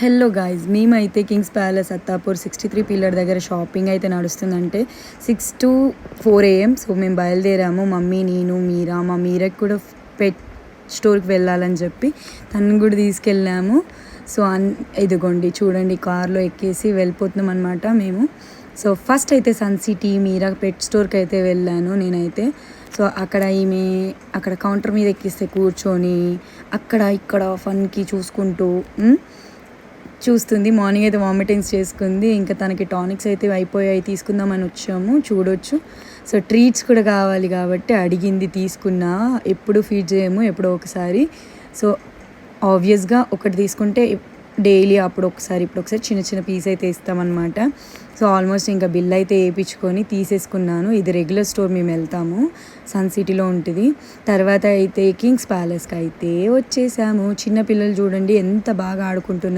Hello guys, మేమైతే Kings palace Attapur 63 pillar దగ్గర shopping అయితే నడుస్తుందంటే 6 to 4 AM. సో మేము బయలుదేరాము, మమ్మీ, నేను, మీరా. మా మీరకి కూడా పెట్ స్టోర్కి వెళ్ళాలని చెప్పి తనని కూడా తీసుకెళ్ళాము. సో ఇదిగోండి చూడండి, కార్లో ఎక్కేసి వెళ్ళిపోతున్నాం అనమాట మేము. సో ఫస్ట్ అయితే సన్ సిటీ మీరా పెట్ స్టోర్కి అయితే వెళ్ళాను నేనైతే. సో అక్కడ కౌంటర్ మీద ఎక్కిస్తే కూర్చొని అక్కడ ఇక్కడ ఫన్కి చూస్తుంది. మార్నింగ్ అయితే వామిటింగ్స్ చేసుకుంది. ఇంకా తనకి టానిక్స్ అయితే అయిపోయాయి, తీసుకుందామని వచ్చాము. చూడొచ్చు. సో ట్రీట్స్ కూడా కావాలి కాబట్టి అడిగింది, తీసుకున్నా. ఎప్పుడు ఫీడ్ చేయము, ఎప్పుడో ఒకసారి. సో ఆబ్వియస్గా ఒకటి తీసుకుంటే డైలీ ఇప్పుడు ఒకసారి చిన్న చిన్న పీస్ అయితే ఇస్తామన్నమాట. సో ఆల్మోస్ట్ ఇంకా బిల్ అయితే వేయించుకొని తీసేసుకున్నాను. ఇది రెగ్యులర్ స్టోర్, మేము వెళ్తాము, సన్ సిటీలో ఉంటుంది. తర్వాత అయితే కింగ్స్ ప్యాలెస్కి అయితే వచ్చేసాము. చిన్నపిల్లలు చూడండి ఎంత బాగా ఆడుకుంటున్నారు.